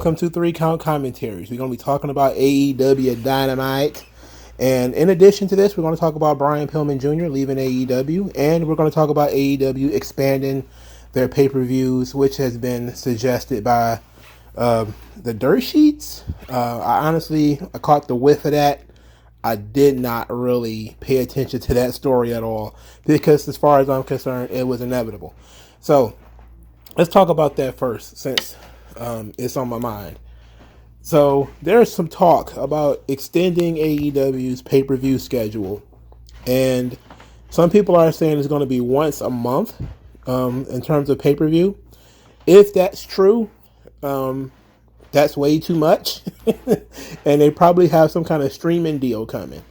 welcome to 3 Count Commentaries. We're going to be talking about AEW Dynamite. And in addition to this, we're going to talk about Brian Pillman Jr. leaving AEW. And we're going to talk about AEW expanding their pay-per-views, which has been suggested by the dirt sheets. I caught the whiff of that. I did not really pay attention to that story at all because as far as I'm concerned, it was inevitable. So let's talk about that first since it's on my mind. So there's some talk about extending AEW's pay-per-view schedule. And some people are saying it's going to be once a month in terms of pay-per-view. If that's true, that's way too much. And they probably have some kind of streaming deal coming.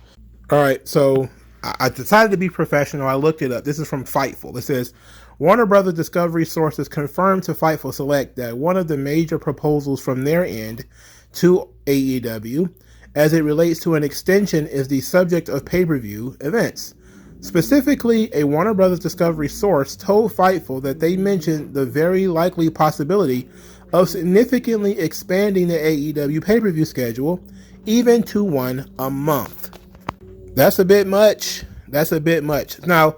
All right, so I decided to be professional. I looked it up. This is from Fightful. It says, Warner Brothers Discovery sources confirmed to Fightful Select that one of the major proposals from their end to AEW as it relates to an extension is the subject of pay-per-view events. Specifically, a Warner Brothers Discovery source told Fightful that they mentioned the very likely possibility of significantly expanding the AEW pay-per-view schedule, even to one a month. That's a bit much. Now,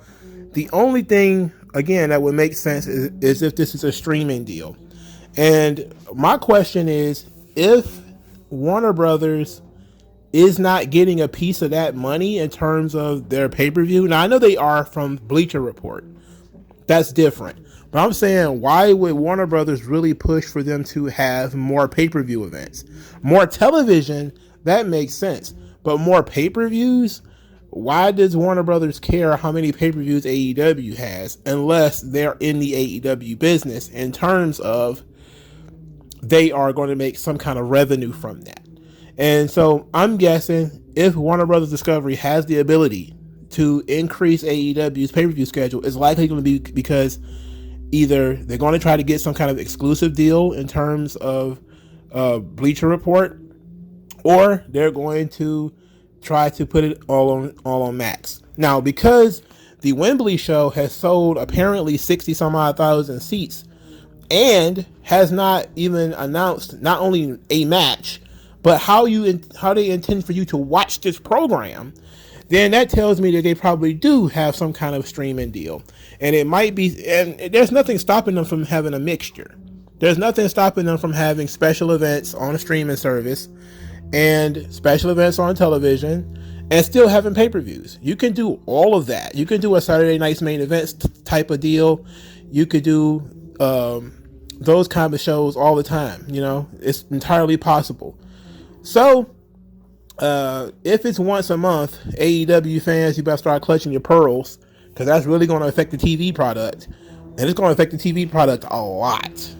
the only thing, again, that would make sense is if this is a streaming deal. And my question is, if Warner Brothers is not getting a piece of that money in terms of their pay-per-view, now I know they are from Bleacher Report. That's different. But I'm saying, why would Warner Brothers really push for them to have more pay-per-view events? More television, that makes sense. But more pay-per-views? Why does Warner Brothers care how many pay-per-views AEW has unless they're in the AEW business in terms of they are going to make some kind of revenue from that? And so I'm guessing if Warner Brothers Discovery has the ability to increase AEW's pay-per-view schedule, it's likely going to be because either they're going to try to get some kind of exclusive deal in terms of Bleacher Report, or they're going to try to put it all on Max. Now, because the Wembley show has sold apparently 60 some odd thousand seats and has not even announced not only a match, but how they intend for you to watch this program, then that tells me that they probably do have some kind of streaming deal. And it might be, and there's nothing stopping them from having a mixture. There's nothing stopping them from having special events on a streaming service and special events on television and still having pay-per-views. You can do all of that. You can do a Saturday Night's Main Events type of deal. You could do those kind of shows all the time. You know, it's entirely possible. So, if it's once a month, AEW fans, you better start clutching your pearls, because that's really going to affect the TV product. And it's going to affect the TV product a lot.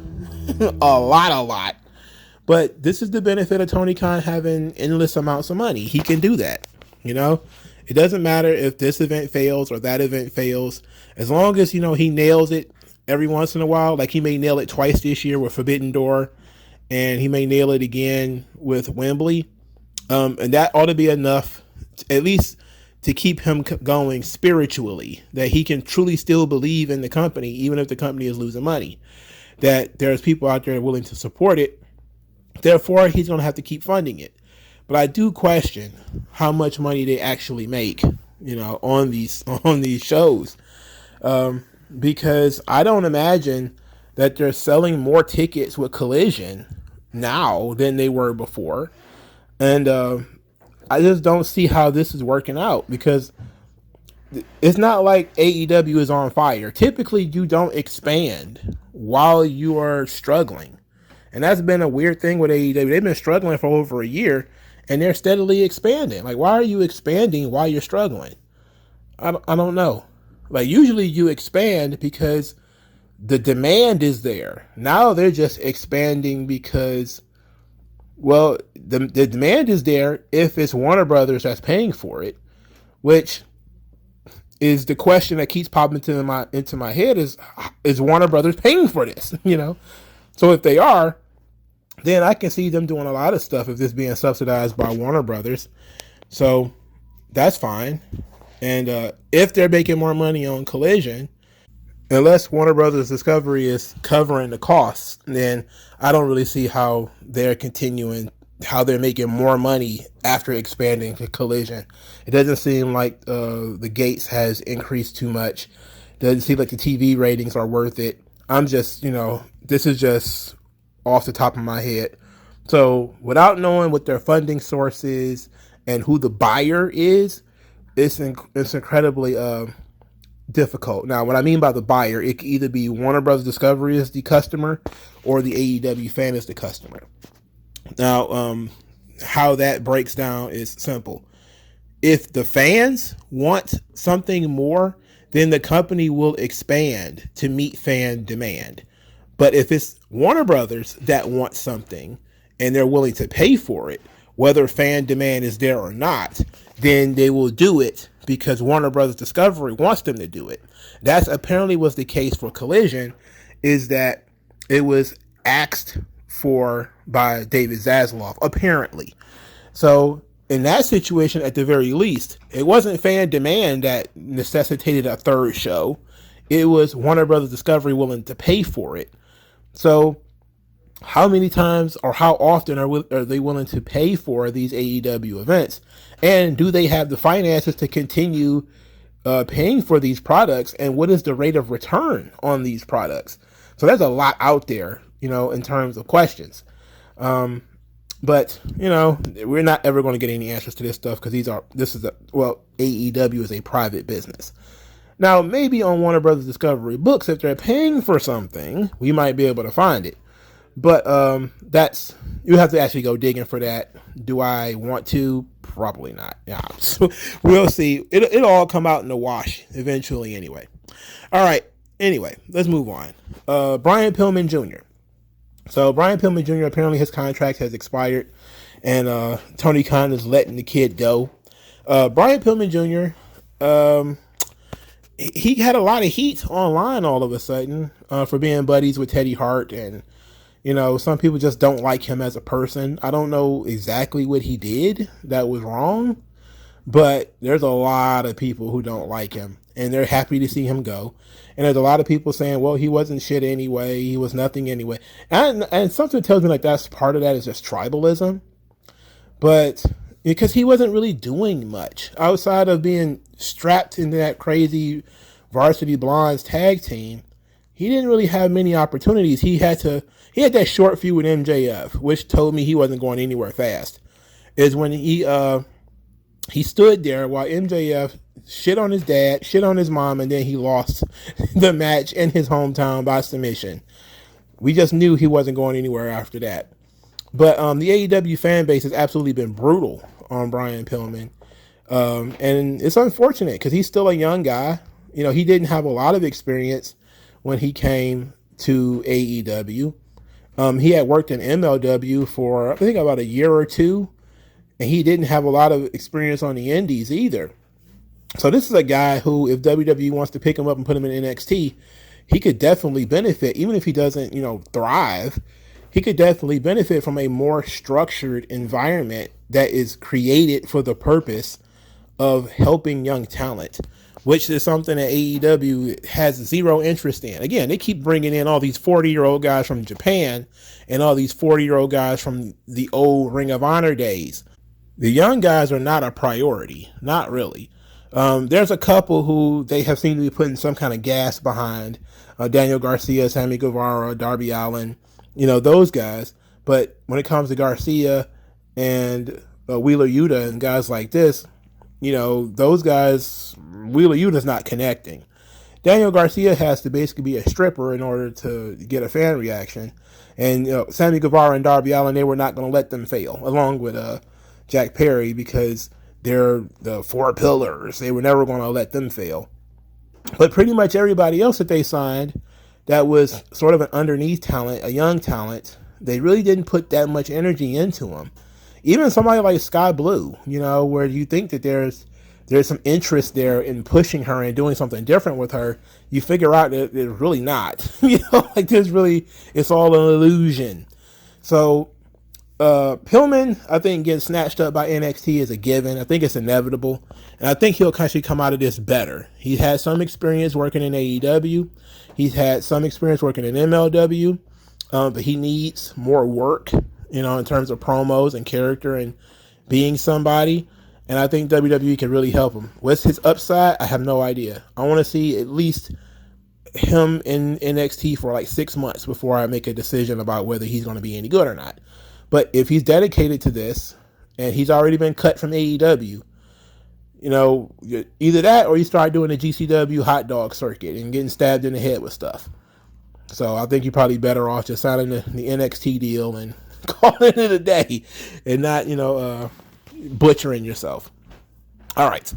a lot. But this is the benefit of Tony Khan having endless amounts of money. He can do that. You know, it doesn't matter if this event fails or that event fails. As long as, you know, he nails it every once in a while, like he may nail it twice this year with Forbidden Door, and he may nail it again with Wembley. And that ought to be enough, at least to keep him going spiritually, that he can truly still believe in the company, even if the company is losing money, that there's people out there willing to support it. Therefore, he's going to have to keep funding it. But I do question how much money they actually make, you know, on these shows, because I don't imagine that they're selling more tickets with Collision now than they were before. And I just don't see how this is working out, because it's not like AEW is on fire. Typically, you don't expand while you are struggling. And that's been a weird thing with AEW. They've been struggling for over a year, and they're steadily expanding. Like, why are you expanding while you're struggling? I don't know. Like, usually you expand because the demand is there. Now they're just expanding because, well, the demand is there if it's Warner Brothers that's paying for it, which is the question that keeps popping into my head is Warner Brothers paying for this? You know? So if they are, then I can see them doing a lot of stuff if this being subsidized by Warner Brothers. So that's fine. And if they're making more money on Collision, unless Warner Brothers Discovery is covering the costs, then I don't really see how they're continuing, how they're making more money after expanding to Collision. It doesn't seem like the Gates has increased too much. Doesn't seem like the TV ratings are worth it. I'm just, this is just off the top of my head. So without knowing what their funding source is and who the buyer is, it's incredibly difficult. Now, what I mean by the buyer, it could either be Warner Brothers Discovery as the customer or the AEW fan as the customer. Now, how that breaks down is simple. If the fans want something more, then the company will expand to meet fan demand. But if it's Warner Brothers that wants something and they're willing to pay for it, whether fan demand is there or not, then they will do it because Warner Brothers Discovery wants them to do it. That's apparently was the case for Collision, is that it was asked for by David Zaslav, apparently. So in that situation, at the very least, it wasn't fan demand that necessitated a third show. It was Warner Brothers Discovery willing to pay for it. So how many times or how often are they willing to pay for these AEW events? And do they have the finances to continue paying for these products? And what is the rate of return on these products? So there's a lot out there, in terms of questions. But, we're not ever going to get any answers to this stuff because AEW is a private business. Now, maybe on Warner Brothers Discovery books, if they're paying for something, we might be able to find it. But you have to actually go digging for that. Do I want to? Probably not. Yeah, so we'll see. It'll all come out in the wash eventually anyway. All right. Anyway, let's move on. Brian Pillman Jr. So Brian Pillman Jr. apparently his contract has expired, and Tony Khan is letting the kid go. Brian Pillman Jr. He had a lot of heat online all of a sudden for being buddies with Teddy Hart, and some people just don't like him as a person. I don't know exactly what he did that was wrong, but there's a lot of people who don't like him, and they're happy to see him go. And there's a lot of people saying, well, he wasn't shit anyway. He was nothing anyway. And something tells me like that's part of that is just tribalism. But because he wasn't really doing much outside of being strapped into that crazy Varsity Blondes tag team, he didn't really have many opportunities. He had that short feud with MJF, which told me he wasn't going anywhere fast. Is when he stood there while MJF shit on his dad, shit on his mom, and then he lost the match in his hometown by submission. We just knew he wasn't going anywhere after that. But the AEW fan base has absolutely been brutal on Brian Pillman. And it's unfortunate because he's still a young guy. He didn't have a lot of experience when he came to AEW. He had worked in MLW for, I think, about a year or two. And he didn't have a lot of experience on the indies either. So this is a guy who, if WWE wants to pick him up and put him in NXT, he could definitely benefit. Even if he doesn't, thrive, he could definitely benefit from a more structured environment that is created for the purpose of helping young talent, which is something that AEW has zero interest in. Again, they keep bringing in all these 40-year-old guys from Japan and all these 40-year-old guys from the old Ring of Honor days. The young guys are not a priority, not really. There's a couple who they have seemed to be putting some kind of gas behind. Daniel Garcia, Sammy Guevara, Darby Allin, those guys. But when it comes to Garcia and Wheeler Yuta and guys like this, those guys, Wheeler Yuta's not connecting. Daniel Garcia has to basically be a stripper in order to get a fan reaction. And Sammy Guevara and Darby Allin, they were not going to let them fail, along with Jack Perry, because they're the four pillars. They were never going to let them fail. But pretty much everybody else that they signed that was sort of an underneath talent, a young talent, they really didn't put that much energy into them. Even somebody like Sky Blue, where you think that there's some interest there in pushing her and doing something different with her, you figure out that it's really not. It's all an illusion. So Pillman, I think, getting snatched up by NXT is a given. I think it's inevitable. And I think he'll actually come out of this better. He's had some experience working in AEW. He's had some experience working in MLW. But he needs more work, in terms of promos and character and being somebody. And I think WWE can really help him. What's his upside? I have no idea. I want to see at least him in NXT for like 6 months before I make a decision about whether he's going to be any good or not. But if he's dedicated to this and he's already been cut from AEW, either that or you start doing the GCW hot dog circuit and getting stabbed in the head with stuff. So I think you're probably better off just signing the NXT deal and calling it a day and not, butchering yourself. All right,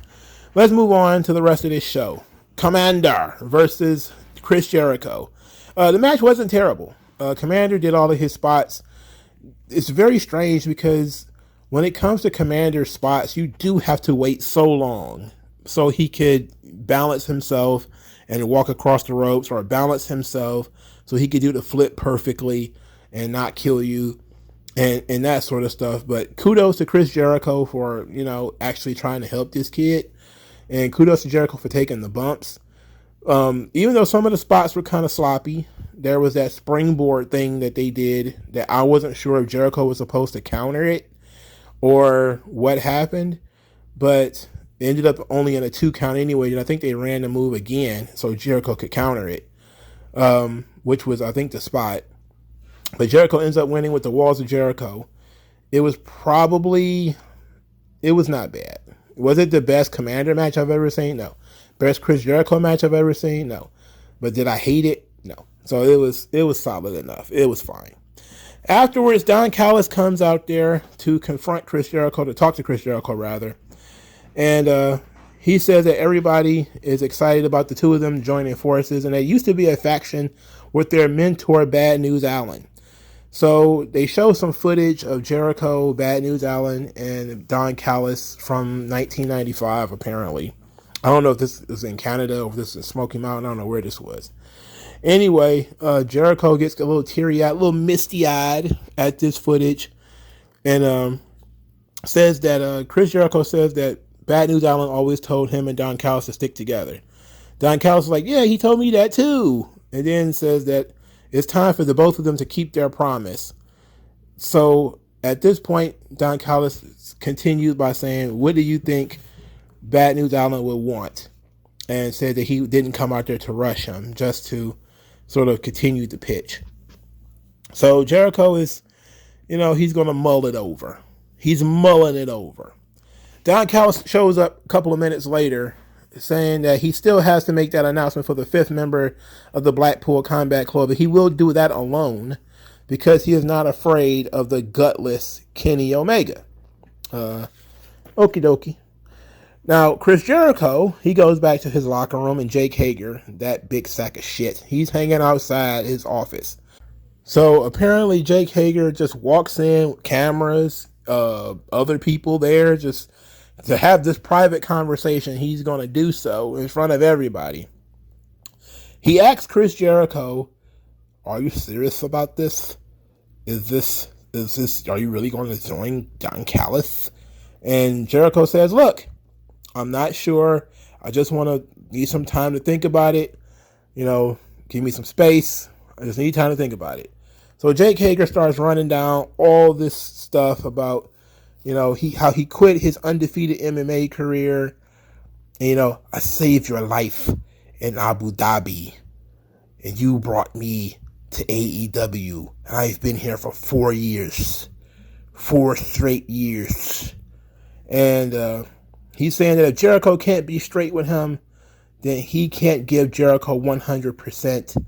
let's move on to the rest of this show. Commander versus Chris Jericho. The match wasn't terrible. Commander did all of his spots. It's very strange because when it comes to Commander spots, you do have to wait so long so he could balance himself and walk across the ropes, or balance himself so he could do the flip perfectly and not kill you and that sort of stuff. But kudos to Chris Jericho for, actually trying to help this kid. And kudos to Jericho for taking the bumps. Even though some of the spots were kind of sloppy, there was that springboard thing that they did that I wasn't sure if Jericho was supposed to counter it or what happened, but it ended up only in a 2 count anyway. And I think they ran the move again so Jericho could counter it, which was, I think, the spot. But Jericho ends up winning with the Walls of Jericho. It was not bad. Was it the best Commander match I've ever seen? No. Best Chris Jericho match I've ever seen? No. But did I hate it? No. So it was solid enough. It was fine. Afterwards, Don Callis comes out there to confront Chris Jericho, to talk to Chris Jericho rather. And he says that everybody is excited about the two of them joining forces, and they used to be a faction with their mentor, Bad News Allen. So they show some footage of Jericho, Bad News Allen, and Don Callis from 1995, apparently. I don't know if this is in Canada or if this is Smoky Mountain. I don't know where this was. Anyway, Jericho gets a little teary-eyed, a little misty-eyed at this footage, and says that Chris Jericho says that Bad News Allen always told him and Don Callis to stick together. Don Callis is like, yeah, he told me that too. And then says that it's time for the both of them to keep their promise. So at this point, Don Callis continued by saying, what do you think Bad News Allen would want? And said that he didn't come out there to rush him, just to sort of continue the pitch. So Jericho is, he's going to mull it over. He's mulling it over. Don Callis shows up a couple of minutes later saying that he still has to make that announcement for the 5th member of the Blackpool Combat Club, but he will do that alone because he is not afraid of the gutless Kenny Omega. Okie dokie. Now, Chris Jericho, he goes back to his locker room, and Jake Hager, that big sack of shit, he's hanging outside his office. So apparently Jake Hager just walks in with cameras, other people there, just to have this private conversation. He's going to do so in front of everybody. He asks Chris Jericho, are you serious about this? Are you really going to join Don Callis? And Jericho says, look, I'm not sure. I just need some time to think about it. Give me some space. I just need time to think about it. So Jake Hager starts running down all this stuff about, how he quit his undefeated MMA career. And, I saved your life in Abu Dhabi. And you brought me to AEW. And I've been here for 4 years. 4 straight years. And, he's saying that if Jericho can't be straight with him, then he can't give Jericho 100%.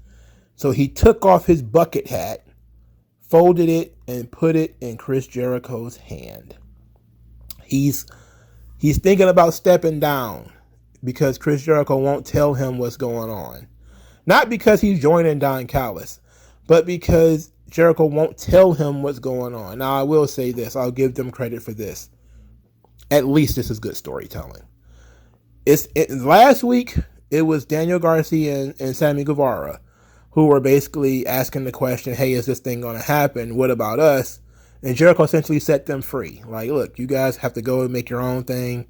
So he took off his bucket hat, folded it, and put it in Chris Jericho's hand. He's thinking about stepping down because Chris Jericho won't tell him what's going on. Not because he's joining Don Callis, but because Jericho won't tell him what's going on. Now, I will say this. I'll give them credit for this. At least this is good storytelling. Last week, it was Daniel Garcia and Sammy Guevara who were basically asking the question, hey, is this thing going to happen? What about us? And Jericho essentially set them free. Like, look, you guys have to go and make your own thing.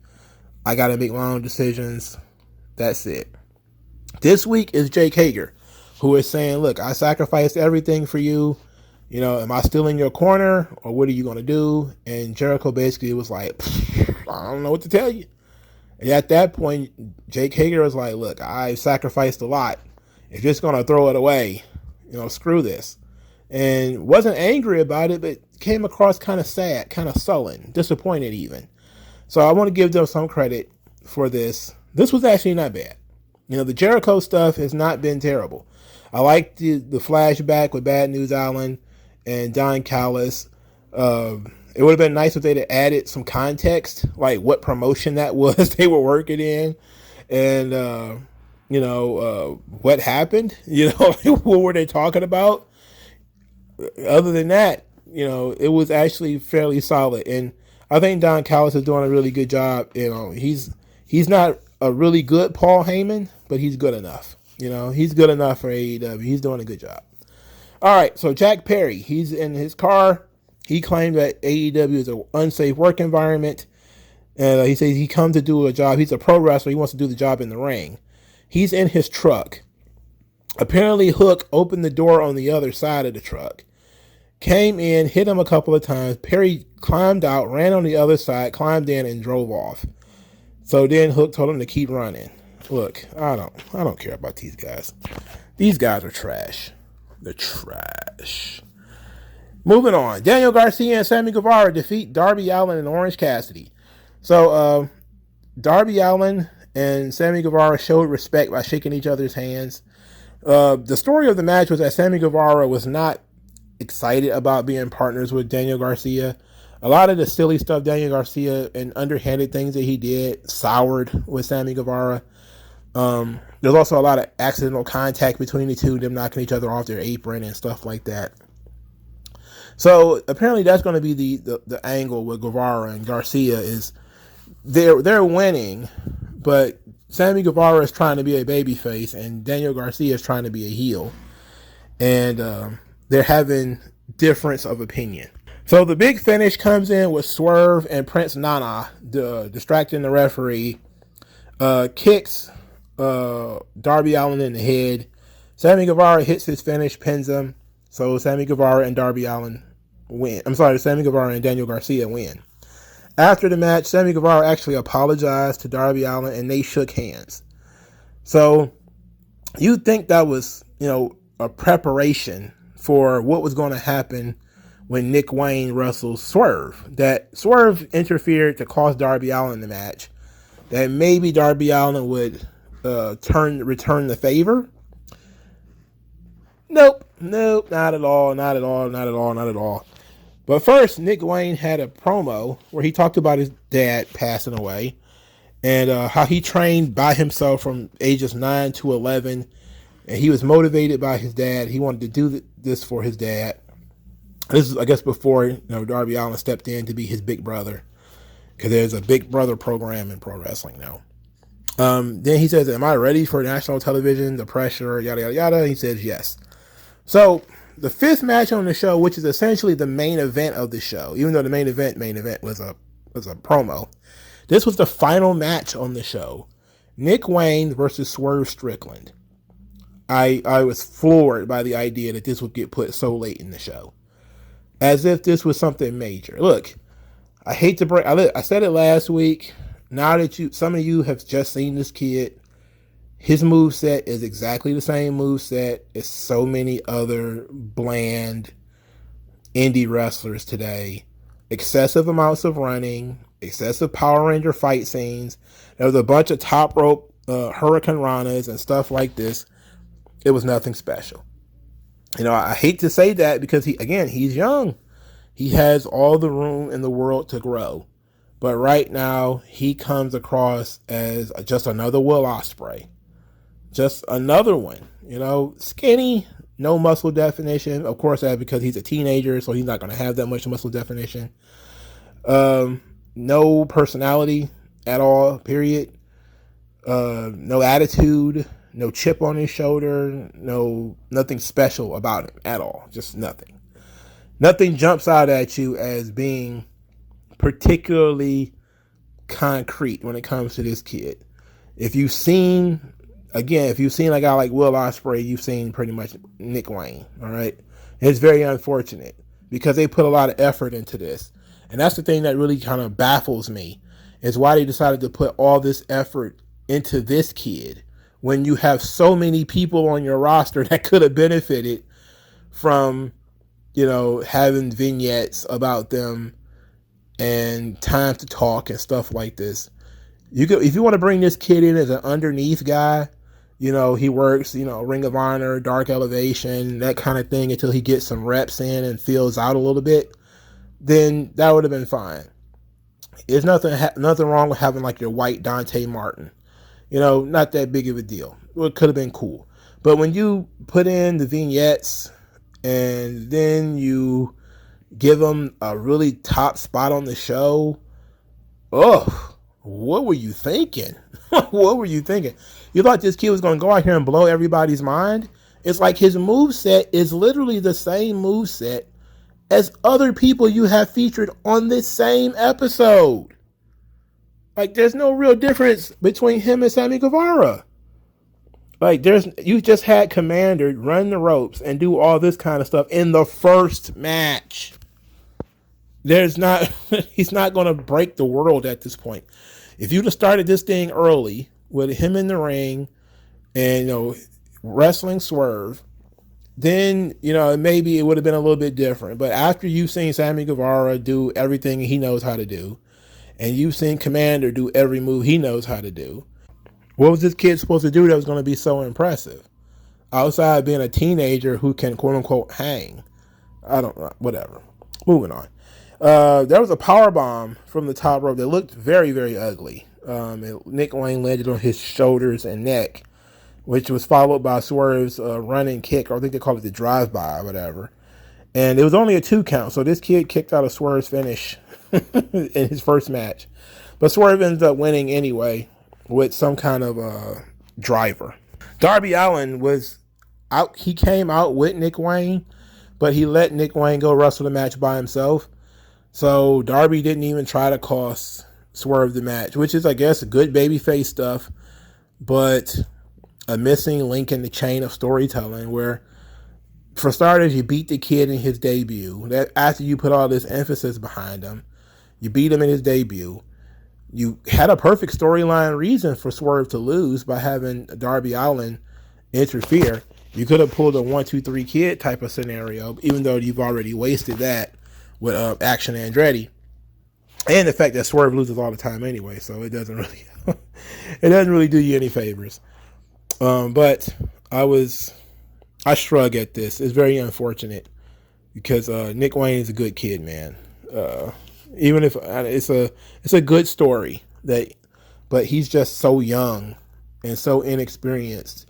I got to make my own decisions. That's it. This week is Jake Hager, who is saying, look, I sacrificed everything for you. You know, am I still in your corner, or what are you going to do? And Jericho basically was like, I don't know what to tell you. And at that point, Jake Hager was like, look, I sacrificed a lot. If you're just going to throw it away, you know, screw this. And wasn't angry about it, but came across kind of sad, kind of sullen, disappointed even. So I want to give them some credit for this. This was actually not bad. You know, the Jericho stuff has not been terrible. I like the flashback with Bad News Allen and Don Callis. It would have been nice if they'd have added some context, like what promotion that was they were working in, and what happened. You know, what were they talking about? Other than that, you know, it was actually fairly solid, and I think Don Callis is doing a really good job. You know, he's not a really good Paul Heyman, but he's good enough. You know, he's good enough for AEW. He's doing a good job. All right, so Jack Perry, he's in his car. He claimed that AEW is an unsafe work environment, and he says he comes to do a job. He's a pro wrestler. He wants to do the job in the ring. He's in his truck. Apparently, Hook opened the door on the other side of the truck, came in, hit him a couple of times. Perry climbed out, ran on the other side, climbed in, and drove off. So then Hook told him to keep running. Look, I don't care about these guys. These guys are trash. They're trash. Moving on. Daniel Garcia and Sammy Guevara defeat Darby Allin and Orange Cassidy. So Darby Allin and Sammy Guevara showed respect by shaking each other's hands. The story of the match was that Sammy Guevara was not excited about being partners with Daniel Garcia. A lot of the silly stuff Daniel Garcia and underhanded things that he did soured with Sammy Guevara. There's also a lot of accidental contact between the two, them knocking each other off their apron and stuff like that. So apparently that's going to be the angle with Guevara and Garcia is they're winning, but Sammy Guevara is trying to be a babyface and Daniel Garcia is trying to be a heel, and they're having difference of opinion. So the big finish comes in with Swerve and Prince Nana distracting the referee, kicks Darby Allin in the head. Sammy Guevara hits his finish, pins him. So Sammy Guevara and Darby Allin win. Sammy Guevara and Daniel Garcia win. After the match, Sammy Guevara actually apologized to Darby Allin and they shook hands. So you'd think that was, you know, a preparation for what was going to happen when Nick Wayne wrestles Swerve. That Swerve interfered to cost Darby Allin the match. That maybe Darby Allin would return the favor. Nope, not at all. But first, Nick Wayne had a promo where he talked about his dad passing away and how he trained by himself from ages 9 to 11. And he was motivated by his dad. He wanted to do this for his dad. This is, I guess, before Darby Allin stepped in to be his big brother, because there's a big brother program in pro wrestling now. Then he says, am I ready for national television, the pressure, yada, yada, yada? He says yes. So the fifth match on the show, which is essentially the main event of the show, even though the main event was a promo, this was the final match on the show. Nick Wayne versus Swerve Strickland. I was floored by the idea that this would get put so late in the show, as if this was something major. Look, I hate to break. I said it last week. Now that some of you have just seen this kid, his moveset is exactly the same moveset as so many other bland indie wrestlers today. Excessive amounts of running, excessive Power Ranger fight scenes. There was a bunch of top rope Hurricane Ranas and stuff like this. It was nothing special. I hate to say that because he's young. He has all the room in the world to grow. But right now, he comes across as just another Will Ospreay. Just another one. Skinny, no muscle definition. Of course, that's because he's a teenager, so he's not going to have that much muscle definition. No personality at all, period. No attitude. No chip on his shoulder. Nothing special about him at all. Just nothing. Nothing jumps out at you as being particularly concrete when it comes to this kid. If you've seen a guy like Will Ospreay, you've seen pretty much Nick Wayne. All right, it's very unfortunate because they put a lot of effort into this, and that's the thing that really kind of baffles me, is why they decided to put all this effort into this kid when you have so many people on your roster that could have benefited from, having vignettes about them and time to talk and stuff like this. If you want to bring this kid in as an underneath guy, he works, Ring of Honor, Dark Elevation, that kind of thing until he gets some reps in and feels out a little bit, then that would have been fine. There's nothing wrong with having like your white Dante Martin. Not that big of a deal. It could have been cool. But when you put in the vignettes and then you give them a really top spot on the show, what were you thinking? What were you thinking? You thought this kid was going to go out here and blow everybody's mind? It's like his moveset is literally the same moveset as other people you have featured on this same episode. Like, there's no real difference between him and Sammy Guevara. Like, you just had Commander run the ropes and do all this kind of stuff in the first match. He's not going to break the world at this point. If you'd have started this thing early with him in the ring and, wrestling Swerve, then, maybe it would have been a little bit different. But after you've seen Sammy Guevara do everything he knows how to do, and you've seen Commander do every move he knows how to do, what was this kid supposed to do that was going to be so impressive? Outside being a teenager who can, quote unquote, hang. I don't know. Whatever. Moving on. There was a power bomb from the top rope that looked very, very ugly. Nick Wayne landed on his shoulders and neck, which was followed by Swerve's running kick, or I think they call it the drive-by or whatever. And it was only a 2 count, so this kid kicked out of Swerve's finish in his first match. But Swerve ends up winning anyway with some kind of driver. Darby Allin was out. He came out with Nick Wayne, but he let Nick Wayne go wrestle the match by himself. So Darby didn't even try to cost Swerve the match, which is, I guess, good babyface stuff, but a missing link in the chain of storytelling where, for starters, you beat the kid in his debut. That after you put all this emphasis behind him, you beat him in his debut. You had a perfect storyline reason for Swerve to lose by having Darby Allin interfere. You could have pulled a 1, 2, 3 kid type of scenario, even though you've already wasted that with Action Andretti, and the fact that Swerve loses all the time anyway, so it doesn't really do you any favors. But I shrug at this. It's very unfortunate because Nick Wayne is a good kid, man. Even if it's a good story but he's just so young and so inexperienced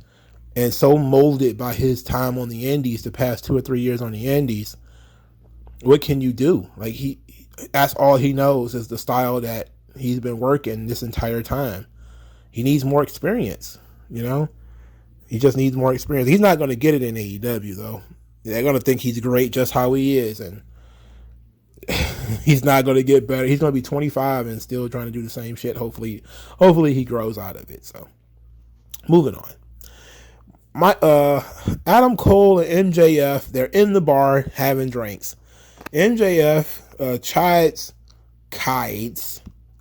and so molded by his time on the Indies, the past 2 or 3 years on the Indies. What can you do? Like, that's all he knows is the style that he's been working this entire time. He needs more experience, He just needs more experience. He's not going to get it in AEW, though. They're going to think he's great just how he is, and he's not going to get better. He's going to be 25 and still trying to do the same shit. Hopefully he grows out of it. So, moving on. Adam Cole and MJF, they're in the bar having drinks. MJF chides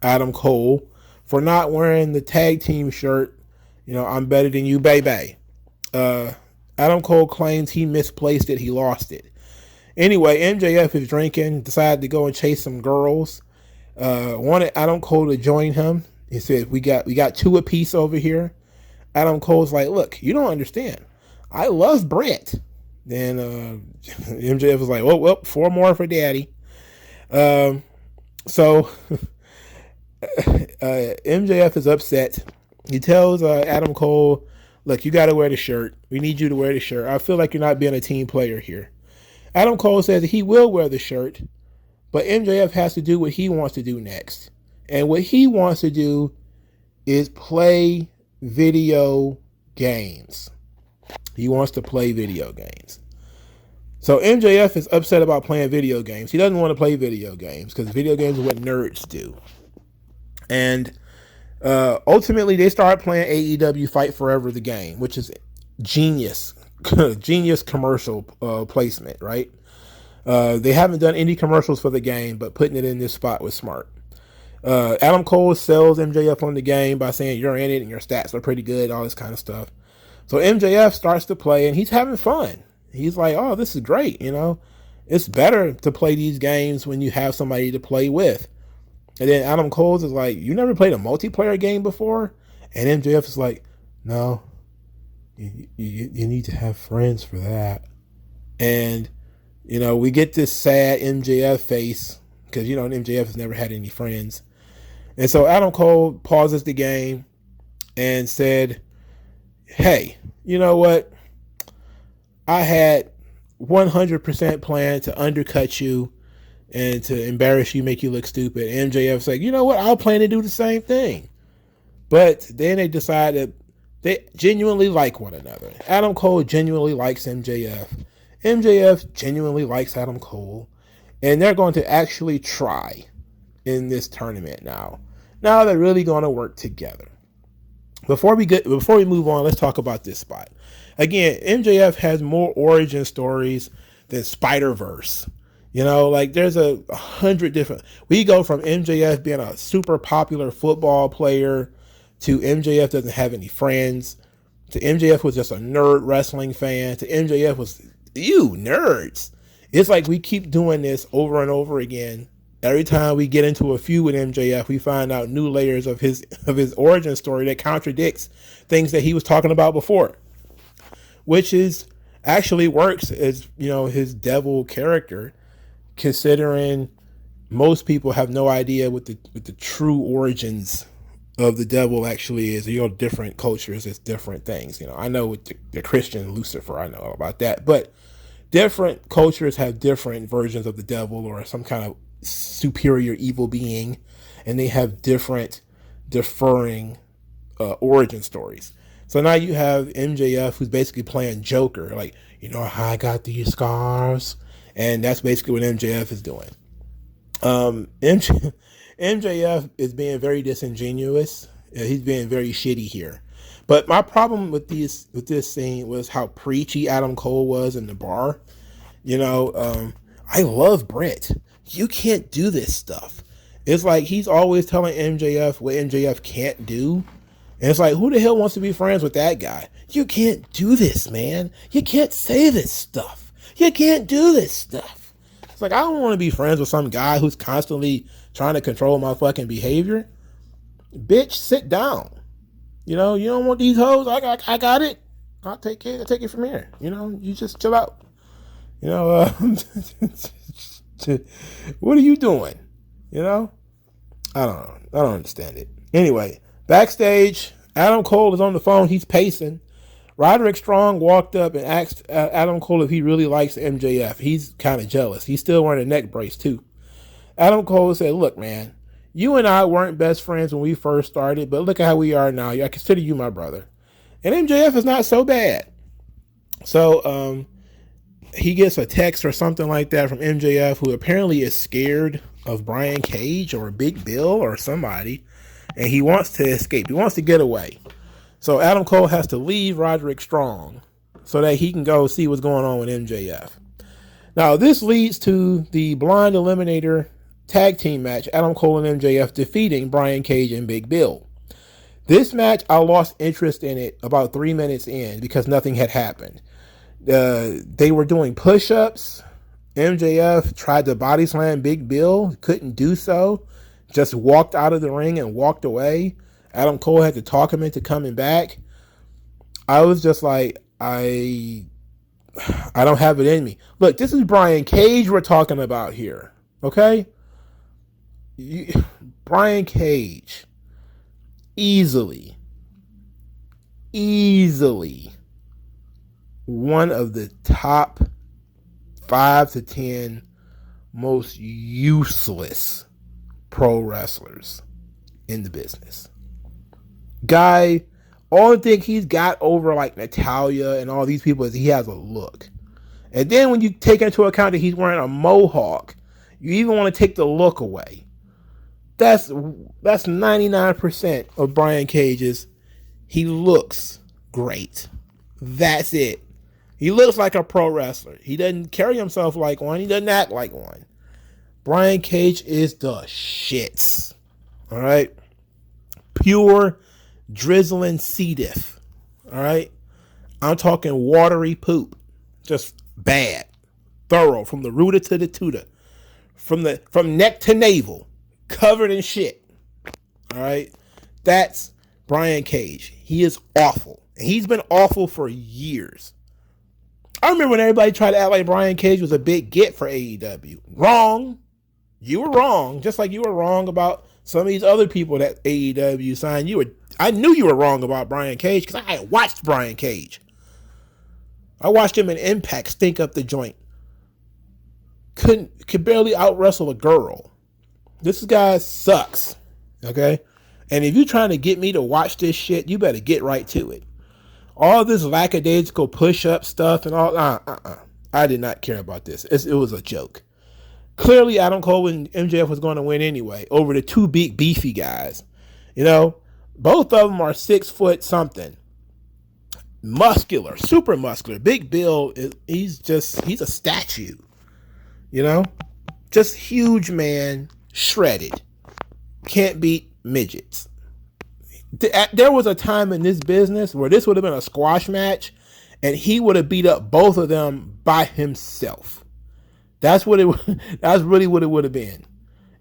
Adam Cole for not wearing the tag team shirt. I'm better than you, baby. Adam Cole claims he misplaced it. He lost it. Anyway, MJF is drinking, decided to go and chase some girls. Wanted Adam Cole to join him. He said, we got 2 apiece over here. Adam Cole's like, look, you don't understand. I love Brett. Then MJF was like, well, 4 more for daddy. So MJF is upset. He tells Adam Cole, look, you got to wear the shirt. We need you to wear the shirt. I feel like you're not being a team player here. Adam Cole says that he will wear the shirt, but MJF has to do what he wants to do next. And what he wants to do is play video games. He wants to play video games. So MJF is upset about playing video games. He doesn't want to play video games because video games are what nerds do. And ultimately, they started playing AEW Fight Forever the game, which is genius commercial placement, right? They haven't done any commercials for the game, but putting it in this spot was smart. Adam Cole sells MJF on the game by saying you're in it and your stats are pretty good, all this kind of stuff. So MJF starts to play and he's having fun. He's like, oh, this is great. It's better to play these games when you have somebody to play with. And then Adam Cole is like, you never played a multiplayer game before? And MJF is like, no, you need to have friends for that. And, we get this sad MJF face because, MJF has never had any friends. And so Adam Cole pauses the game and said, hey, you know what? I had 100% planned to undercut you and to embarrass you, make you look stupid. MJF's like, you know what? I'll plan to do the same thing. But then they decide that they genuinely like one another. Adam Cole genuinely likes MJF. MJF genuinely likes Adam Cole. And they're going to actually try in this tournament now. Now they're really going to work together. Before we move on, let's talk about this spot. Again, MJF has more origin stories than Spider-Verse. There's 100 different. We go from MJF being a super popular football player to MJF doesn't have any friends, to MJF was just a nerd wrestling fan, to MJF was, you nerds. It's like we keep doing this over and over again. Every time we get into a feud with MJF, we find out new layers of his origin story that contradicts things that he was talking about before, which is actually works as, his devil character, considering most people have no idea what the true origins of the devil actually is. Different cultures, it's different things. I know with the Christian Lucifer, I know about that, but different cultures have different versions of the devil or some kind of superior evil being, and they have different differing origin stories. So now you have MJF who's basically playing Joker, like, how I got these scars, and that's basically what MJF is doing. MJF is being very disingenuous. He's being very shitty here. But my problem with this scene was how preachy Adam Cole was in the bar. I love Brett. You can't do this stuff. It's like he's always telling MJF what MJF can't do. And it's like, who the hell wants to be friends with that guy? You can't do this, man. You can't say this stuff. You can't do this stuff. It's like, I don't want to be friends with some guy who's constantly trying to control my fucking behavior. Bitch, sit down. You don't want these hoes. I got it. I'll take it from here. You just chill out. What are you doing? I don't know. I don't understand it. Anyway, backstage, Adam Cole is on the phone. He's pacing. Roderick Strong walked up and asked Adam Cole if he really likes MJF. He's kind of jealous. He's still wearing a neck brace too. Adam Cole said, look, man, you and I weren't best friends when we first started, but look at how we are now. I consider you my brother. And MJF is not so bad. So he gets a text or something like that from MJF, who apparently is scared of Brian Cage or Big Bill or somebody, and he wants to escape. He wants to get away. So Adam Cole has to leave Roderick Strong so that he can go see what's going on with MJF. Now, this leads to the Blind Eliminator tag team match, Adam Cole and MJF defeating Brian Cage and Big Bill. This match, I lost interest in it about 3 minutes in because nothing had happened. They were doing push-ups. MJF tried to body slam Big Bill, couldn't do so, just walked out of the ring and walked away. Adam Cole had to talk him into coming back. I was just like, I don't have it in me. Look, this is Brian Cage we're talking about here, okay? Brian Cage, easily one of the top 5 to 10 most useless pro wrestlers in the business. Guy, only thing he's got over like Natalia and all these people is he has a look. And then when you take into account that he's wearing a mohawk, you even want to take the look away. That's 99% of Brian Cage's. He looks great. That's it. He looks like a pro wrestler. He doesn't carry himself like one. He doesn't act like one. Brian Cage is the shits. All right? Pure drizzling C. diff. All right? I'm talking watery poop. Just bad. Thorough. From the rooter to the tutor. From neck to navel. Covered in shit. All right? That's Brian Cage. He is awful. And he's been awful for years. I remember when everybody tried to act like Brian Cage was a big get for AEW. Wrong. You were wrong. Just like you were wrong about some of these other people that AEW signed. I knew you were wrong about Brian Cage because I had watched Brian Cage. I watched him in Impact stink up the joint. Could barely out wrestle a girl. This guy sucks. Okay? And if you're trying to get me to watch this shit, you better get right to it. All this lackadaisical push-up stuff and all, I did not care about this. It was a joke. Clearly, Adam Cole and MJF was going to win anyway over the two big beefy guys. You know, both of them are 6 foot something. Muscular, super muscular. Big Bill, he's a statue. You know, just huge man, shredded. Can't beat midgets. There was a time in this business where this would have been a squash match and he would have beat up both of them by himself. That's really what it would have been.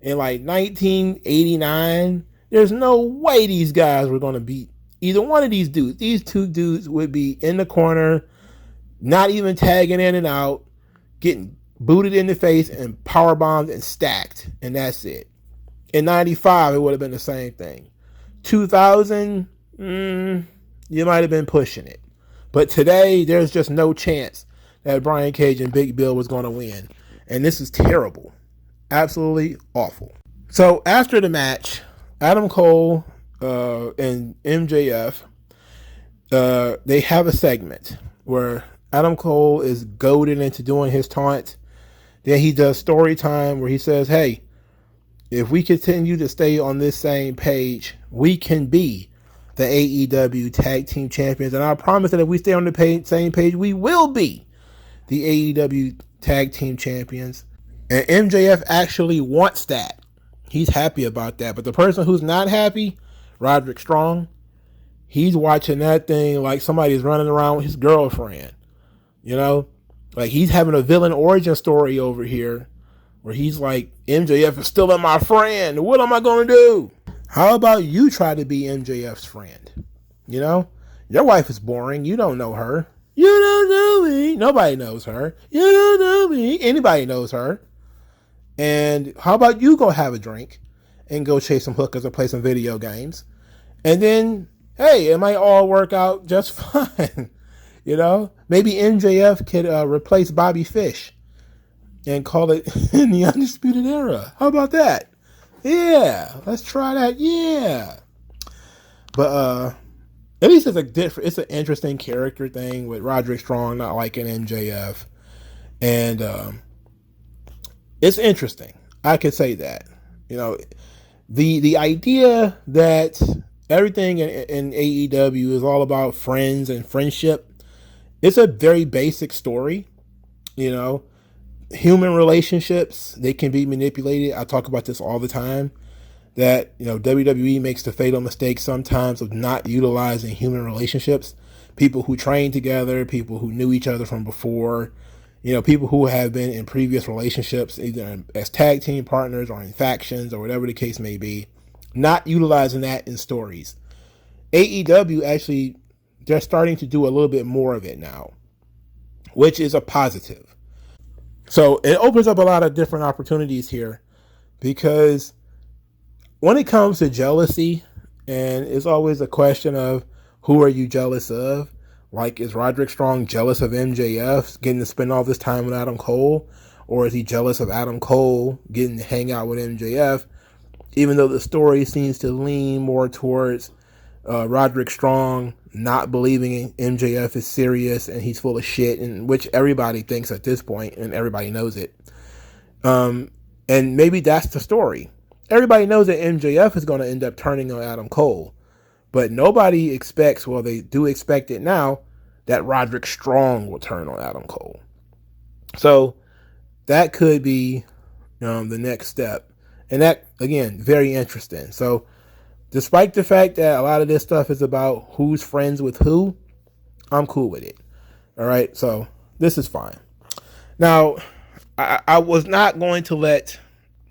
In like 1989, there's no way these guys were going to beat either one of these dudes. These two dudes would be in the corner, not even tagging in and out, getting booted in the face and power bombed and stacked. And that's it. In 95, it would have been the same thing. 2000, you might have been pushing it. But today, there's just no chance that Brian Cage and Big Bill was going to win. And this is terrible. Absolutely awful. So after the match, Adam Cole and MJF, they have a segment where Adam Cole is goaded into doing his taunt. Then he does story time where he says, hey, if we continue to stay on this same page, we can be the AEW Tag Team Champions. And I promise that if we stay on the same page, we will be the AEW Tag Team Champions. And MJF actually wants that. He's happy about that. But the person who's not happy, Roderick Strong, he's watching that thing like somebody's running around with his girlfriend. You know? Like he's having a villain origin story over here where he's like, MJF is still my friend. What am I going to do? How about you try to be MJF's friend? You know? Your wife is boring. You don't know her. You don't know me. Nobody knows her. You don't know me. Anybody knows her. And how about you go have a drink and go chase some hookers or play some video games? And then, hey, it might all work out just fine. You know? Maybe MJF could replace Bobby Fish and call it in the Undisputed Era. How about that? Yeah, let's try that. Yeah. But at least it's an interesting character thing with Roderick Strong not liking MJF. And it's interesting. I could say that. You know, the idea that everything in AEW is all about friends and friendship, it's a very basic story. You know, human relationships, they can be manipulated. I talk about this all the time, that, you know, WWE makes the fatal mistake sometimes of not utilizing human relationships. People who train together, people who knew each other from before, you know, people who have been in previous relationships, either as tag team partners or in factions or whatever the case may be, not utilizing that in stories. AEW actually, they're starting to do a little bit more of it now, which is a positive. So it opens up a lot of different opportunities here, because when it comes to jealousy, and it's always a question of who are you jealous of? Like, is Roderick Strong jealous of MJF getting to spend all this time with Adam Cole? Or is he jealous of Adam Cole getting to hang out with MJF? Even though the story seems to lean more towards Roderick Strong not believing MJF is serious and he's full of shit, and which everybody thinks at this point, and everybody knows it. And maybe that's the story. Everybody knows that MJF is going to end up turning on Adam Cole, but nobody expects, well, they do expect it now, that Roderick Strong will turn on Adam Cole. So that could be the next step. And that, again, very interesting. So despite the fact that a lot of this stuff is about who's friends with who, I'm cool with it. All right, so this is fine. Now, I was not going to let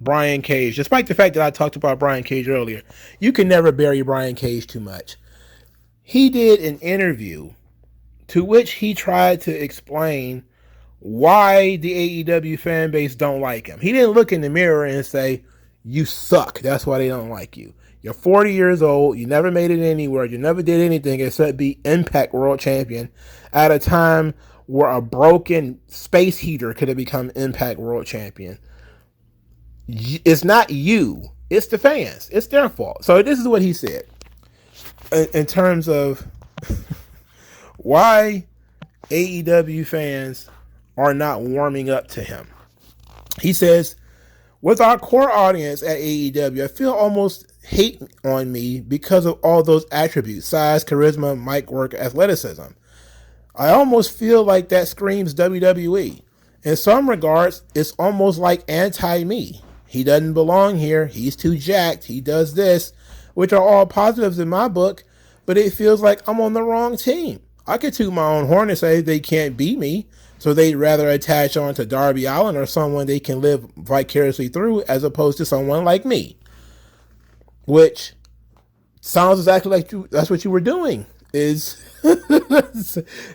Brian Cage, despite the fact that I talked about Brian Cage earlier, you can never bury Brian Cage too much. He did an interview to which he tried to explain why the AEW fan base don't like him. He didn't look in the mirror and say, you suck, that's why they don't like you. You're 40 years old, you never made it anywhere, you never did anything except be Impact World Champion at a time where a broken space heater could have become Impact World Champion. It's not you, it's the fans. It's their fault. So this is what he said in terms of why AEW fans are not warming up to him. He says, with our core audience at AEW, I feel almost hate on me because of all those attributes: size, charisma, mic work, athleticism. I almost feel like that screams WWE. In some regards, it's almost like anti-me. He doesn't belong here. He's too jacked. He does this, which are all positives in my book, but it feels like I'm on the wrong team. I could toot my own horn and say they can't beat me, so they'd rather attach on to Darby Allin or someone they can live vicariously through as opposed to someone like me. Which sounds exactly like that's what you were doing, is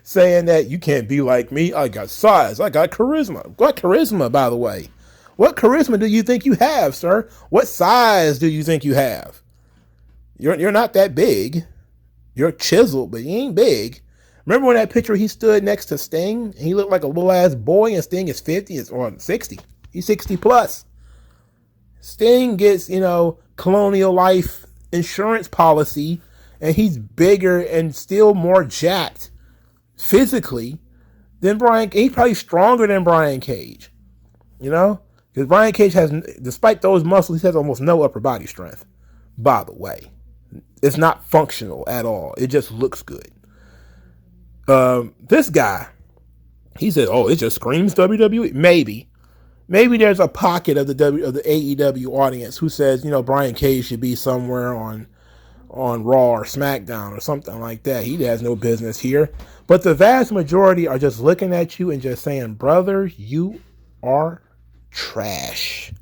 saying that you can't be like me. I got size. I got charisma. What charisma, by the way? What charisma do you think you have, sir? What size do you think you have? You're not that big. You're chiseled, but you ain't big. Remember when that picture he stood next to Sting? And he looked like a little ass boy, and Sting is 50 or 60. He's 60 plus. Sting gets, Colonial Life insurance policy, and he's bigger and still more jacked physically than Brian. He's probably stronger than Brian Cage, because Brian Cage has, despite those muscles, he has almost no upper body strength. By the way, it's not functional at all. It just looks good. This guy, he said, "Oh, it just screams WWE." Maybe there's a pocket of the AEW audience who says, Brian Cage should be somewhere on Raw or SmackDown or something like that. He has no business here. But the vast majority are just looking at you and just saying, "Brother, you are trash."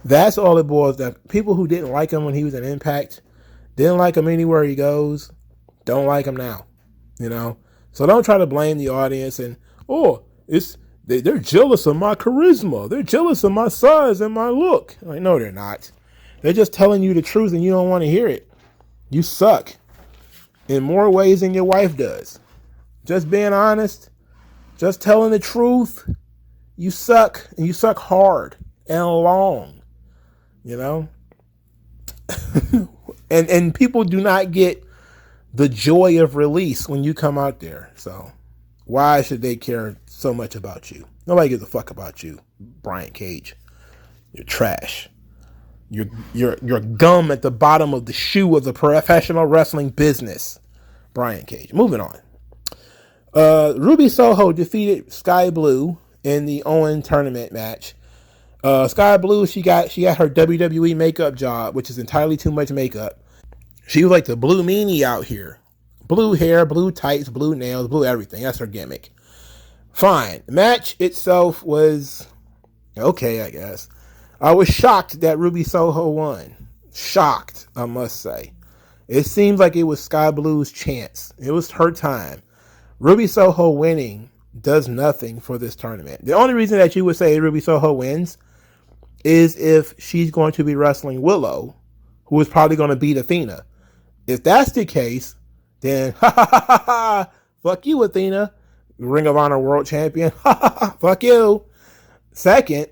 That's all it boils down. People who didn't like him when he was in Impact, didn't like him anywhere he goes, don't like him now. So don't try to blame the audience and, they're jealous of my charisma. They're jealous of my size and my look. Like, no, they're not. They're just telling you the truth and you don't want to hear it. You suck in more ways than your wife does. Just being honest, just telling the truth. You suck, and you suck hard and long, and people do not get the joy of release when you come out there. So why should they care so much about you? Nobody gives a fuck about you, Brian Cage. You're trash. You're gum at the bottom of the shoe of the professional wrestling business, Brian Cage. Moving on. Ruby Soho defeated Sky Blue in the Owen tournament match. Sky Blue, she got her WWE makeup job, which is entirely too much makeup. She was like the blue meanie out here. Blue hair, blue tights, blue nails, blue everything. That's her gimmick. Fine. The match itself was okay, I guess. I was shocked that Ruby Soho won. Shocked, I must say. It seems like it was Sky Blue's chance. It was her time. Ruby Soho winning does nothing for this tournament. The only reason that you would say Ruby Soho wins is if she's going to be wrestling Willow, who is probably going to beat Athena. If that's the case, then fuck you, Athena, Ring of Honor World Champion. Fuck you. Second,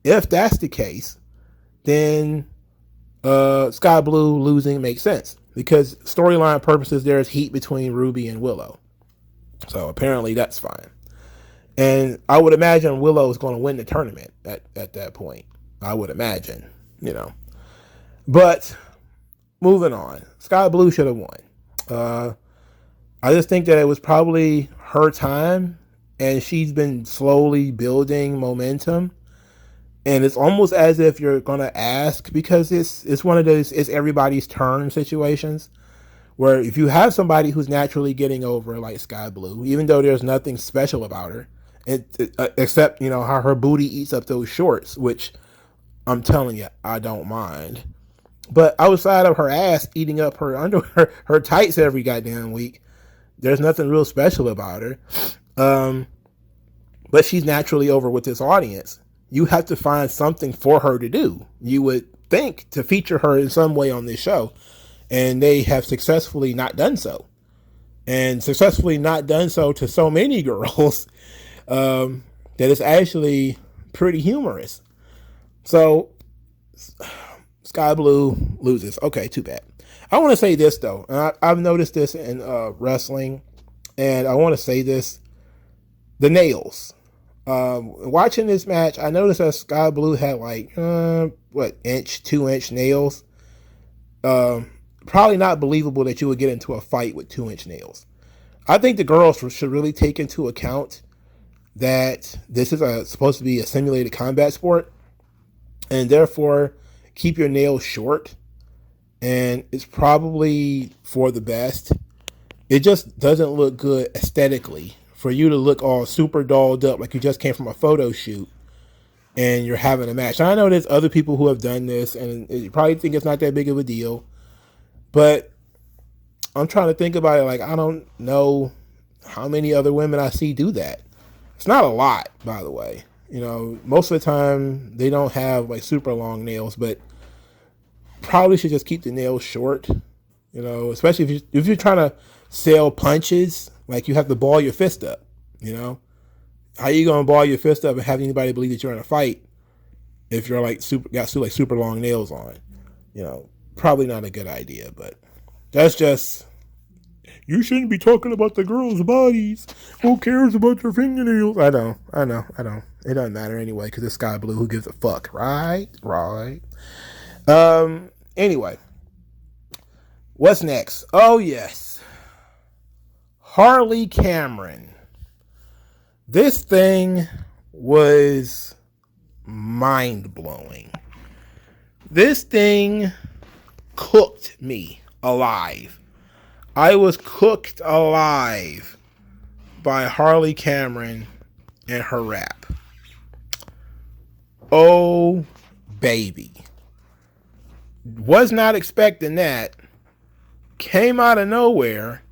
if that's the case, then Sky Blue losing makes sense. because storyline purposes, there's heat between Ruby and Willow. So apparently that's fine. And I would imagine Willow is going to win the tournament at that point. I would imagine, But moving on, Sky Blue should have won. I just think that it was probably her time, and she's been slowly building momentum. And it's almost as if you're going to ask, because it's one of those it's everybody's turn situations, where if you have somebody who's naturally getting over like Sky Blue, even though there's nothing special about her, except how her booty eats up those shorts, which I'm telling you, I don't mind. But outside of her ass eating up her underwear, her tights every goddamn week, there's nothing real special about her. But she's naturally over with this audience. You have to find something for her to do. You would think to feature her in some way on this show. And they have successfully not done so. And successfully not done so to so many girls that it's actually pretty humorous. So, Sky Blue loses. Okay, too bad. I want to say this, though. And I've noticed this in wrestling. And I want to say this. The nails. Watching this match, I noticed that Sky Blue had like, 2-inch nails. Probably not believable that you would get into a fight with 2-inch nails. I think the girls should really take into account that this is supposed to be a simulated combat sport, and therefore keep your nails short. And it's probably for the best. It just doesn't look good aesthetically for you to look all super dolled up like you just came from a photo shoot and you're having a match. I know there's other people who have done this, and you probably think it's not that big of a deal. But I'm trying to think about it. Like, I don't know how many other women I see do that. It's not a lot, by the way. Most of the time they don't have like super long nails, but probably should just keep the nails short. Especially if you're trying to sell punches, like you have to ball your fist up. How you gonna ball your fist up and have anybody believe that you're in a fight if you're like super long nails on? Probably not a good idea, but that's just, you shouldn't be talking about the girls' bodies. Who cares about their fingernails? I know. It doesn't matter anyway, because it's Sky Blue. Who gives a fuck, right? Anyway, what's next? Oh, yes. Harley Cameron. This thing was mind-blowing. This thing cooked me alive. I was cooked alive by Harley Cameron and her rap. Oh, baby. Was not expecting that. Came out of nowhere.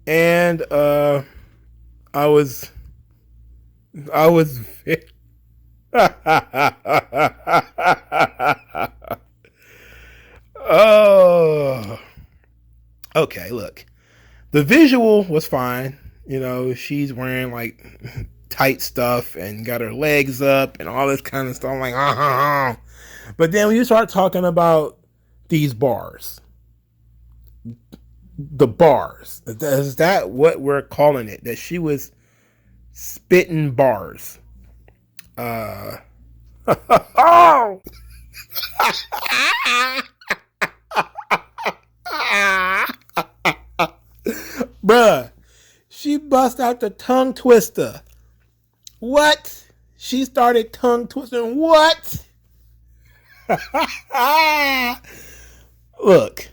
And I was oh, okay, look. The visual was fine. She's wearing like tight stuff and got her legs up and all this kind of stuff. I'm like, But then when you start talking about these bars, the bars, is that what we're calling it? That she was spitting bars. Oh! Bruh, she bust out the tongue twister. What? She started tongue twisting. What? Look.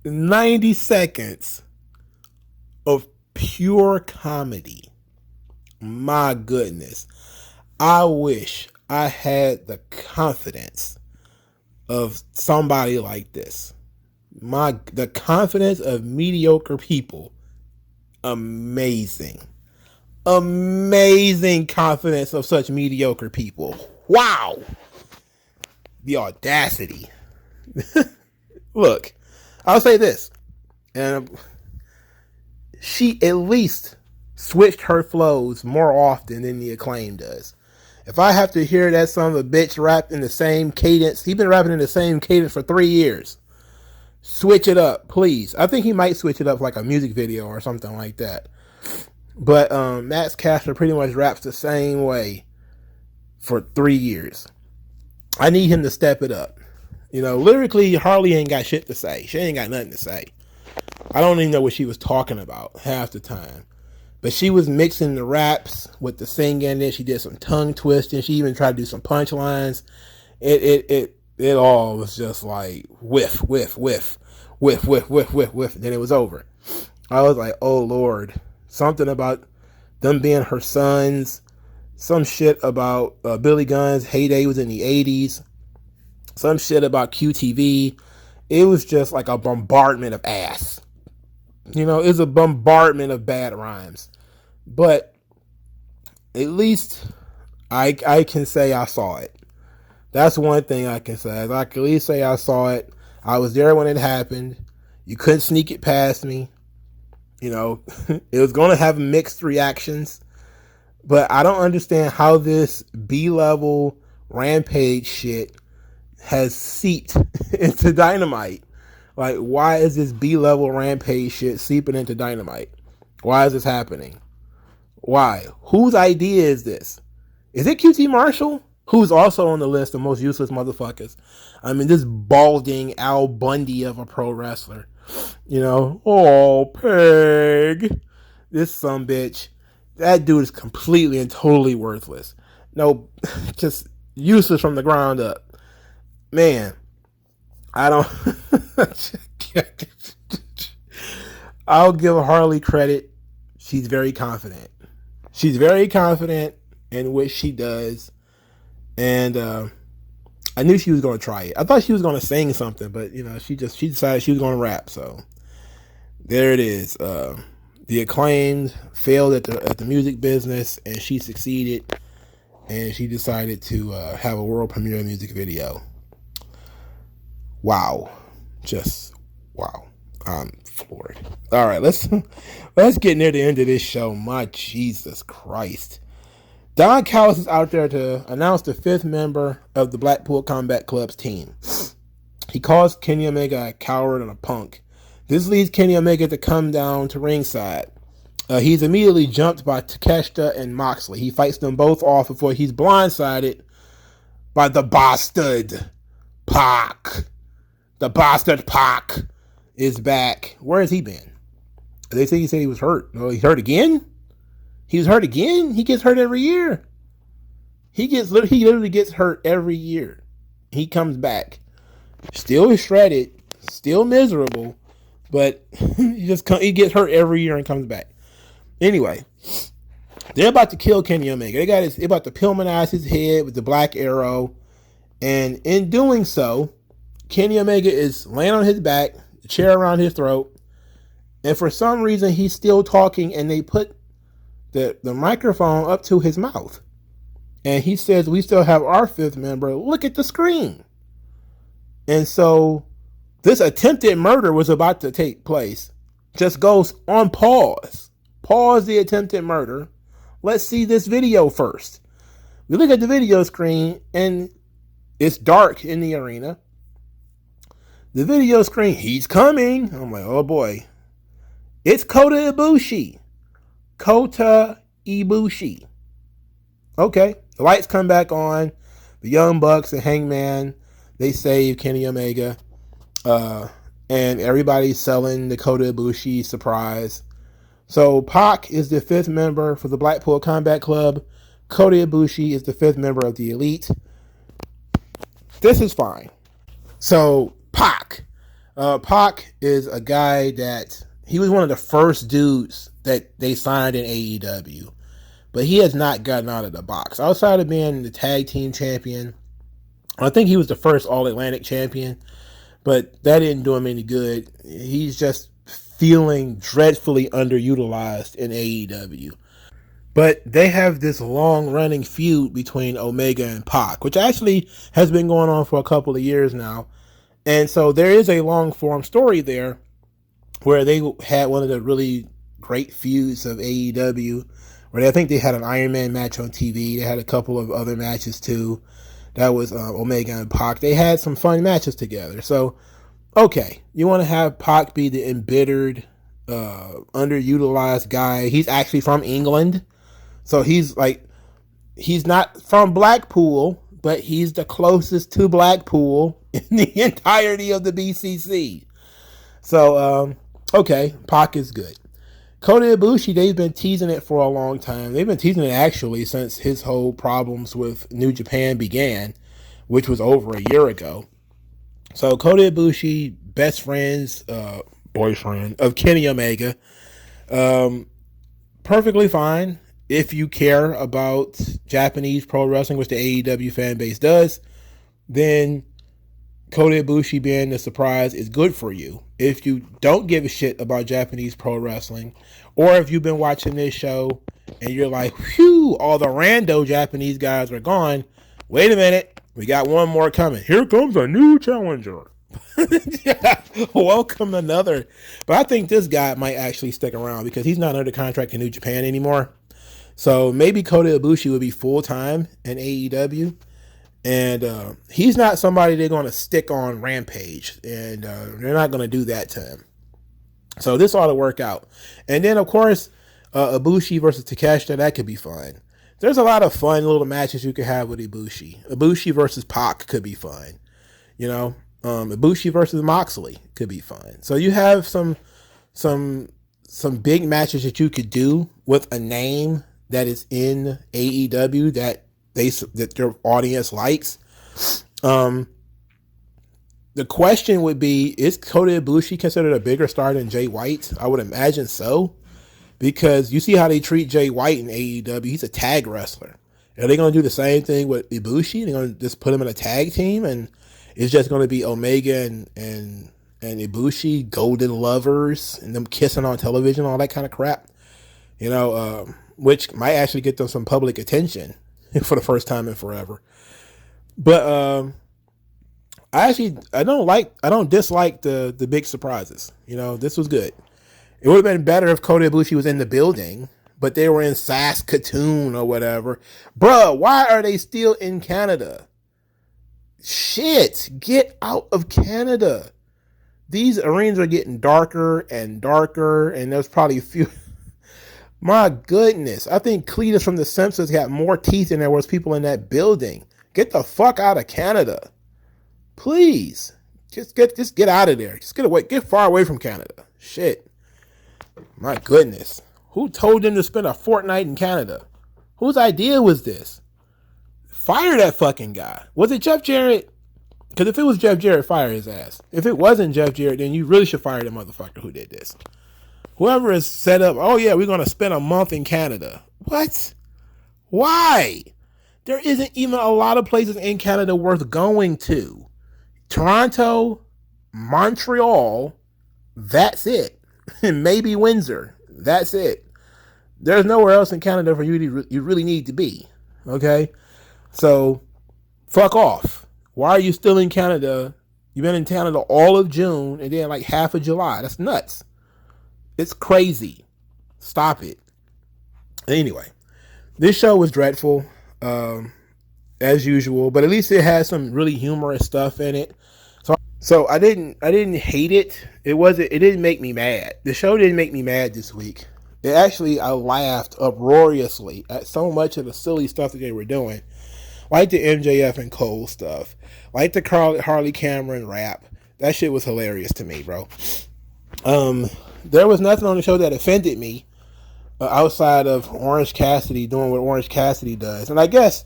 90 seconds of pure comedy. My goodness. I wish I had the confidence of somebody like this. The confidence of mediocre people. Amazing. Amazing confidence of such mediocre people. Wow. The audacity. Look, I'll say this. And she at least switched her flows more often than the Acclaim does. If I have to hear that son of a bitch rap in the same cadence, he's been rapping in the same cadence for 3 years. Switch it up, please. I think he might switch it up like a music video or something like that. But Max Caster pretty much raps the same way for 3 years. I need him to step it up. You know, lyrically, Harley ain't got shit to say. She ain't got nothing to say. I don't even know what she was talking about half the time. But she was mixing the raps with the singing. Then she did some tongue twisting. She even tried to do some punchlines. It all was just like whiff. And then it was over. I was like, oh Lord. Something about them being her sons. Some shit about Billy Gunn's heyday was in the 80s. Some shit about QTV. It was just like a bombardment of ass. You know, it's a bombardment of bad rhymes. But at least I can say I saw it. That's one thing I can say. I can at least say I saw it. I was there when it happened. You couldn't sneak it past me. You know, it was going to have mixed reactions. But I don't understand how this B-level Rampage shit has seeped into Dynamite. Like, why is this B-level Rampage shit seeping into Dynamite? Why is this happening? Why? Whose idea is this? Is it QT Marshall? Who's also on the list of most useless motherfuckers. I mean, this balding Al Bundy of a pro wrestler. You know, oh, Peg. This sumbitch. That dude is completely and totally worthless. No, just useless from the ground up. Man, I don't... I'll give Harley credit. She's very confident. She's very confident in what she does. And I knew she was going to try it. I thought she was going to sing something, but, you know, she decided she was going to rap. So there it is. The Acclaimed failed at the music business, and she succeeded. And she decided to have a world premiere music video. Wow. Just wow. I'm floored. All right, let's get near the end of this show. My Jesus Christ. Don Callis is out there to announce the 5th member of the Blackpool Combat Club's team. He calls Kenny Omega a coward and a punk. This leads Kenny Omega to come down to ringside. He's immediately jumped by Takeshita and Moxley. He fights them both off before he's blindsided by the bastard Pac. The bastard Pac is back. Where has he been? They say he said he was hurt. Oh, he's hurt again? He was hurt again? He gets hurt every year. He literally gets hurt every year. He comes back. Still shredded. Still miserable. But he gets hurt every year and comes back. Anyway, they're about to kill Kenny Omega. They're about to Pillmanize his head with the black arrow. And in doing so, Kenny Omega is laying on his back, the chair around his throat. And for some reason, he's still talking, and they put the microphone up to his mouth. And he says, we still have our 5th member. Look at the screen. And so this attempted murder was about to take place. Just goes on pause. Pause the attempted murder. Let's see this video first. We look at the video screen, and it's dark in the arena. The video screen, he's coming. I'm like, oh boy. It's Kota Ibushi. Kota Ibushi. Okay. The lights come back on. The Young Bucks and Hangman, they save Kenny Omega. And everybody's selling the Kota Ibushi surprise. So Pac is the 5th member for the Blackpool Combat Club. Kota Ibushi is the 5th member of the Elite. This is fine. So Pac. Pac is a guy that he was one of the first dudes that they signed in AEW. But he has not gotten out of the box. Outside of being the tag team champion, I think he was the first All-Atlantic champion. But that didn't do him any good. He's just feeling dreadfully underutilized in AEW. But they have this long-running feud between Omega and Pac, which actually has been going on for a couple of years now. And so there is a long-form story there where they had one of the really great feuds of AEW, Where I think they had an Iron Man match on TV. They had a couple of other matches too. That was Omega and Pac. They had some fun matches together. So, okay, you want to have Pac be the embittered, underutilized guy. He's actually from England. So he's not from Blackpool, but he's the closest to Blackpool in the entirety of the BCC. So, okay, Pac is good. Kota Ibushi, they've been teasing it for a long time. They've been teasing it actually since his whole problems with New Japan began, which was over a year ago. So Kota Ibushi, best friends, boyfriend of Kenny Omega, perfectly fine if you care about Japanese pro wrestling, which the AEW fan base does. Then Kota Ibushi being the surprise is good for you. If you don't give a shit about Japanese pro wrestling, or if you've been watching this show and you're like, whew, all the rando Japanese guys are gone. Wait a minute. We got one more coming. Here comes a new challenger. Welcome another. But I think this guy might actually stick around because he's not under contract in New Japan anymore. So maybe Kota Ibushi would be full-time in AEW. And he's not somebody they're going to stick on Rampage. And they're not going to do that to him. So this ought to work out. And then, of course, Ibushi versus Takeshita, that could be fun. There's a lot of fun little matches you could have with Ibushi. Ibushi versus Pac could be fun. You know, Ibushi versus Moxley could be fun. So you have some big matches that you could do with a name that is in AEW that your audience likes. The question would be, is Kota Ibushi considered a bigger star than Jay White? I would imagine so. Because you see how they treat Jay White in AEW. He's a tag wrestler. Are they going to do the same thing with Ibushi? They're going to just put him in a tag team and it's just going to be Omega and Ibushi, golden lovers, and them kissing on television, all that kind of crap. You know, which might actually get them some public attention for the first time in forever. But I don't dislike the big surprises. You know, this was good. It would have been better if Kota Ibushi was in the building, but they were in Saskatoon or whatever. Bruh, why are they still in Canada? Shit, get out of Canada. These arenas are getting darker and darker, and there's probably a few. My goodness, I think Cletus from The Simpsons got more teeth than there was people in that building. Get the fuck out of Canada. Please. Just get out of there. Just get away. Get far away from Canada. Shit. My goodness. Who told them to spend a fortnight in Canada? Whose idea was this? Fire that fucking guy. Was it Jeff Jarrett? Because if it was Jeff Jarrett, fire his ass. If it wasn't Jeff Jarrett, then you really should fire the motherfucker who did this. Whoever is set up, oh yeah, we're going to spend a month in Canada. What? Why? There isn't even a lot of places in Canada worth going to. Toronto, Montreal, that's it. Maybe Windsor, that's it. There's nowhere else in Canada for you really need to be. Okay? So, fuck off. Why are you still in Canada? You've been in Canada all of June and then like half of July. That's nuts. It's crazy. Stop it. Anyway, this show was dreadful, as usual, but at least it had some really humorous stuff in it. So I didn't hate it. It didn't make me mad. The show didn't make me mad this week. I laughed uproariously at so much of the silly stuff that they were doing. Like the MJF and Cole stuff. Like the Harley Cameron rap. That shit was hilarious to me, bro. There was nothing on the show that offended me outside of Orange Cassidy doing what Orange Cassidy does. And I guess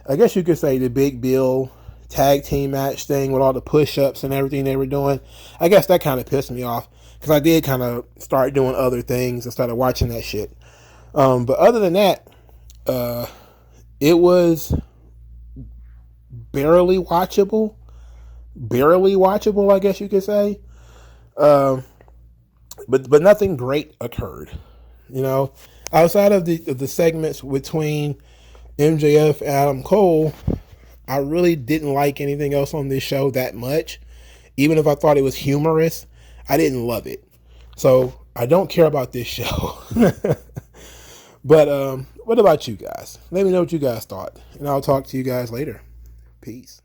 you could say the Big Bill tag team match thing with all the push-ups and everything they were doing. I guess that kind of pissed me off because I did kind of start doing other things and started watching that shit. But other than that, it was barely watchable, I guess you could say. But nothing great occurred, you know. Outside of the segments between MJF and Adam Cole, I really didn't like anything else on this show that much. Even if I thought it was humorous, I didn't love it. So I don't care about this show. But what about you guys? Let me know what you guys thought, and I'll talk to you guys later. Peace.